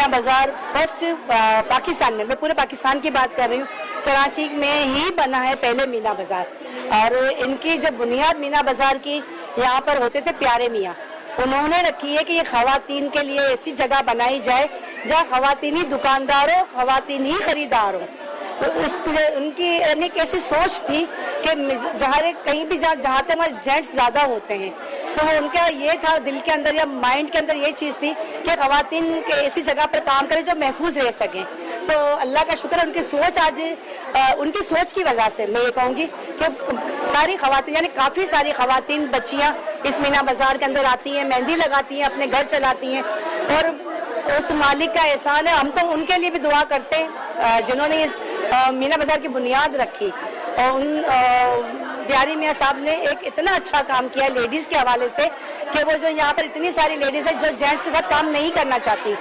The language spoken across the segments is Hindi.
मीना बाजार फर्स्ट पाकिस्तान में, मैं पूरे पाकिस्तान की बात कर रही हूँ, कराची में ही बना है पहले मीना बाजार। और इनकी जो बुनियाद मीना बाजार की यहाँ पर होते थे प्यारे मियाँ, उन्होंने रखी है कि ये खवातीन के लिए ऐसी जगह बनाई जाए जहाँ खवातीन ही दुकानदार हो, खवातीन ही खरीदार हो। तो उनकी एक ऐसी सोच थी कि जहाँ कहीं भी जहाँ तक हमारे जेंट्स ज़्यादा होते हैं, तो वो उनका ये था दिल के अंदर या माइंड के अंदर ये चीज़ थी कि खवातीन के ऐसी जगह पर काम करें जो महफूज रह सकें। तो अल्लाह का शुक्र है, उनकी सोच आज उनकी सोच की वजह से मैं ये कहूँगी कि सारी खवातीन यानी काफ़ी सारी खवातीन बच्चियाँ इस मीना बाजार के अंदर आती हैं, मेहंदी लगाती हैं, अपने घर चलाती हैं। और उस मालिक का एहसान है, हम तो उनके लिए भी दुआ करते हैं जिन्होंने इस मीना बाजार की बुनियाद रखी। और उन प्यारी मियाँ साहब ने एक इतना अच्छा काम किया लेडीज़ के हवाले से कि वो जो यहाँ पर इतनी सारी लेडीज़ है जो जेंट्स के साथ काम नहीं करना चाहती,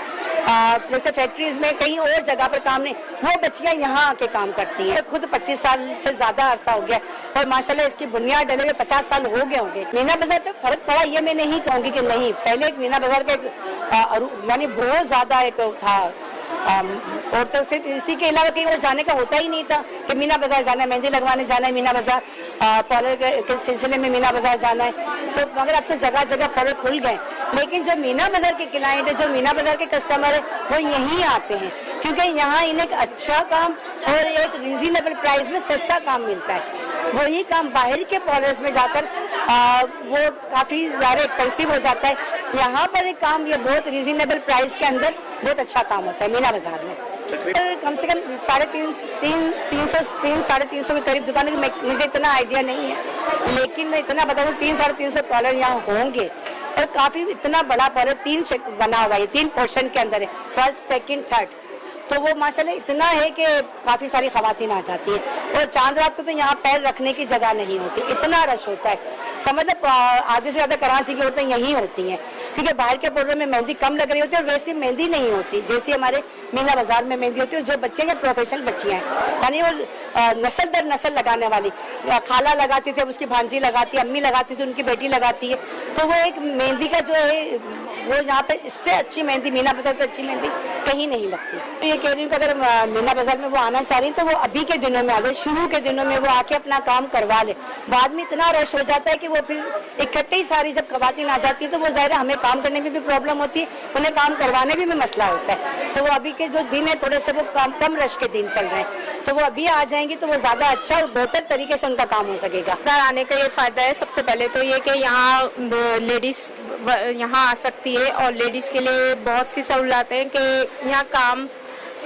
जैसे फैक्ट्रीज में कहीं और जगह पर काम नहीं, वो बच्चियाँ यहाँ आके काम करती हैं। खुद 25 साल से ज़्यादा अरसा हो गया और माशाल्लाह इसकी बुनियाद डले हुए 50 साल हो गए होंगे। मीना बाजार पे फर्क पड़ा ये मैं नहीं कहूँगी कि नहीं, पहले एक मीना बाजार का यानी बहुत ज़्यादा एक था, और तो सिर्फ इसी के अलावा कहीं और जाने का होता ही नहीं था कि मीना बाजार जाना है, मेहंदी लगवाने जाना है मीना बाजार, पार्लर के सिलसिले में मीना बाजार जाना है। तो मगर अब तो जगह जगह पार्लर खुल गए, लेकिन जो मीना बाजार के क्लाइंट है, जो मीना बाजार के कस्टमर है, वो यहीं आते हैं क्योंकि यहाँ इन्हें एक अच्छा काम और एक रीजनेबल प्राइस में सस्ता काम मिलता है। वही काम बाहर के पार्लर्स में जाकर वो काफ़ी ज़्यादा एक्सपेंसिव हो जाता है। यहाँ पर एक काम ये बहुत रीजनेबल प्राइस के अंदर बहुत अच्छा काम होता है मीना बाजार में। तो कम से कम 350 के करीब दुकान है, मुझे इतना आइडिया नहीं है, लेकिन मैं इतना बताऊँ 300-350 पार्लर यहाँ होंगे। और काफ़ी इतना बड़ा पार्लर 3 बना हुआ है, 3 पोर्शन के अंदर है, फर्स्ट सेकंड थर्ड। तो वो माशाल्लाह इतना है कि काफ़ी सारी खवातीन आ जाती है और चांद रात को तो यहाँ पैर रखने की जगह नहीं होती, इतना रश होता है। समझ आधे से ज़्यादा कराची की औरतें यहीं होती हैं क्योंकि बाहर के प्रोग्राम में मेहंदी कम लग रही होती है और वैसी मेहंदी नहीं होती जैसी हमारे मीना बाजार में मेहंदी होती है। जो बच्चे या प्रोफेशनल बच्चियाँ हैं यानी वो नस्ल दर नस्ल लगाने वाली, खाला लगाती थी, उसकी भांजी लगाती है, अम्मी लगाती थी, उनकी बेटी लगाती है। तो वो एक मेहंदी का जो है वो यहाँ पे इससे अच्छी मेहंदी, मीना बाजार से अच्छी मेहंदी कहीं नहीं लगती। तो ये कह रही हूँ कि अगर मीना बाजार में वो आना चाह रही तो वो अभी के दिनों में आ जाए, शुरू के दिनों में वो आके अपना काम करवा ले। बाद में इतना रश हो जाता है कि वो फिर इकट्ठे ही सारी जब खवातीन आ जाती है तो वो ज़ाहिर हमें काम करने में भी प्रॉब्लम होती है, उन्हें काम करवाने में भी मसला होता है। तो वो अभी के जो दिन है थोड़े से वो कम रश के दिन चल रहे हैं, तो वो अभी आ जाएंगी तो वो ज़्यादा अच्छा और बेहतर तरीके से उनका काम हो सकेगा। आने का ये फ़ायदा है, सबसे पहले तो ये कि यहाँ लेडीज़ यहाँ आ सकती है और लेडीज़ के लिए बहुत सी सहूलतें हैं कि यहाँ काम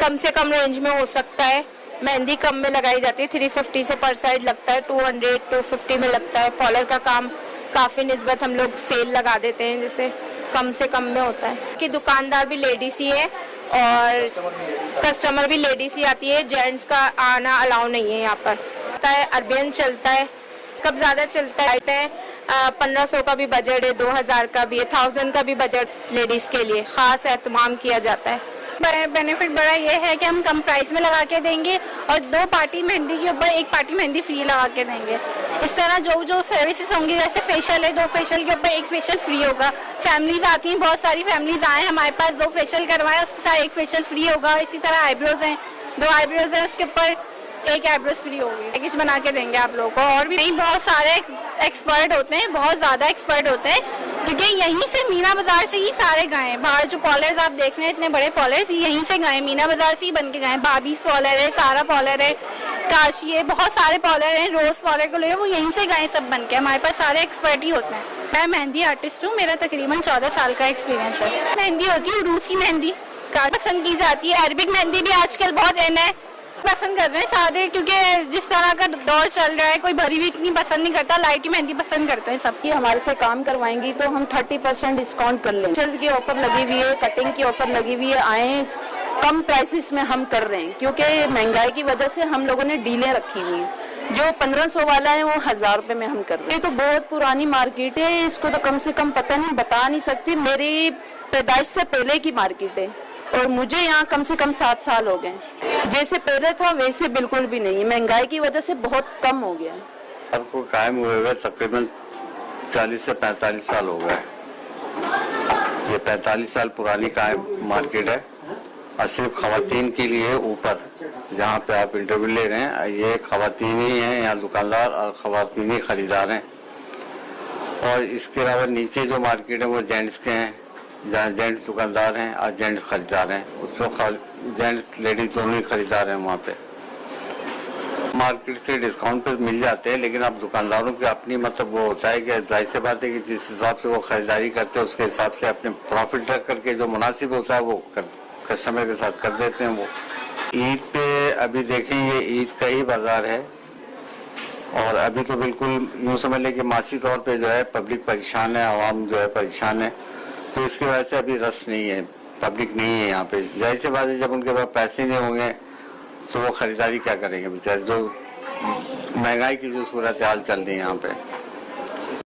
कम से कम रेंज में हो सकता है। मेहंदी कम में लगाई जाती है, 350 से पर साइड लगता है, 200-250 में लगता है। पार्लर का काम काफ़ी निस्बत हम लोग सेल लगा देते हैं, जैसे कम से कम में होता है कि दुकानदार भी लेडीज़ ही है और कस्टमर भी लेडीज़ ही आती है, जेंट्स का आना अलाउ नहीं है यहाँ पर। अरबियन चलता है, कब ज़्यादा चलता है 1500 का भी बजट है, 2000 का भी है, 1000 का भी बजट लेडीज़ के लिए ख़ास एहतमाम किया जाता है। बेनिफिट बड़ा ये है कि हम कम प्राइस में लगा के देंगे और 2 पार्टी मेहंदी के ऊपर 1 पार्टी मेहंदी फ्री लगा के देंगे। इस तरह जो सर्विसेज होंगी, जैसे फेशियल है, 2 फेशियल के ऊपर 1 फेशियल फ्री होगा। फैमिलीज आती हैं, बहुत सारी फैमिलीज आए हमारे पास, 2 फेशियल करवाए, उसके साथ 1 फेशियल फ्री होगा। इसी तरह आईब्रोज हैं, 2 आईब्रोज हैं, उसके ऊपर 1 आईब्रोज फ्री होगी। पैकेज बना के देंगे आप लोगों को। और भी नहीं, बहुत सारे एक्सपर्ट होते हैं, बहुत ज़्यादा एक्सपर्ट होते हैं, क्योंकि यहीं से मीना बाजार से ही सारे गए हैं। बाहर जो पॉलर्स आप देख रहे हैं, इतने बड़े पॉलर्स यहीं से गए, मीना बाजार से ही बन के गए। बाबीस पॉलर है, सारा पॉलर है, काशी है, बहुत सारे पॉलर हैं, रोज पॉलर को ले वो यहीं से गए सब बन के। हमारे पास सारे एक्सपर्ट ही होते हैं। मैं मेहंदी आर्टिस्ट हूँ, मेरा तकरीबन 14 साल का एक्सपीरियंस है। मेहंदी होती है रूसी मेहंदी, पसंद की जाती है। अरबिक मेहंदी भी आजकल बहुत इन है, पसंद कर रहे हैं सारे, क्योंकि जिस तरह का दौर चल रहा है, कोई भरी हुई इतनी पसंद नहीं करता, लाइट ही मेहंदी पसंद करते हैं सब। हमारे से काम करवाएंगी तो हम 30% डिस्काउंट कर लेंगे। फेशियल की ऑफर लगी हुई है, कटिंग की ऑफर लगी हुई है, आए कम प्राइसेस में हम कर रहे हैं क्योंकि महंगाई की वजह से हम लोगों ने डीलें रखी हुई हैं। जो 1500 वाला है वो 1000 रुपए में हम कर रहे हैं। ये तो बहुत पुरानी मार्केट है, इसको तो कम से कम पता नहीं, बता नहीं सकती। मेरी पैदाइश से पहले की मार्केट है और मुझे यहाँ कम से कम 7 साल हो गए। जैसे पहले था वैसे बिल्कुल भी नहीं, महंगाई की वजह से बहुत कम हो गया है। आपको कायम हुए हुए तकरीबन 40 से 45 साल हो गए। ये 45 साल पुरानी कायम मार्केट है और सिर्फ खवातीन के लिए ऊपर जहाँ पे आप इंटरव्यू ले रहे हैं ये खवातीन ही हैं, यहाँ दुकानदार और खवातीन ही खरीदार हैं। और इसके अलावा नीचे जो मार्केट है वो जेंट्स के हैं, जहाँ जेंट्स दुकानदार हैं और जेंट्स खरीदार हैं, उसमें जेंट्स लेडीज दोनों ही खरीदार हैं। वहाँ पे मार्केट से डिस्काउंट पे मिल जाते हैं, लेकिन अब दुकानदारों की अपनी मतलब वो होता है कि जाहिर सी बात है कि जिस हिसाब से वो खरीदारी करते हैं उसके हिसाब से अपने प्रॉफिट रख करके जो मुनासिब होता है वो कस्टमर के साथ कर देते हैं। वो ईद पे अभी देखें ये ईद का ही बाजार है और अभी तो बिल्कुल यूँ समझ लें कि मासी तौर पे जो है पब्लिक परेशान है, आवाम जो है परेशान है, तो इसकी वजह से अभी रश नहीं है, पब्लिक नहीं है यहाँ पे। जाहिर सी बात है जब उनके पास पैसे नहीं होंगे तो वो खरीदारी क्या करेंगे बेचारे, जो महंगाई की जो सूरत हाल चल रही है यहाँ पे।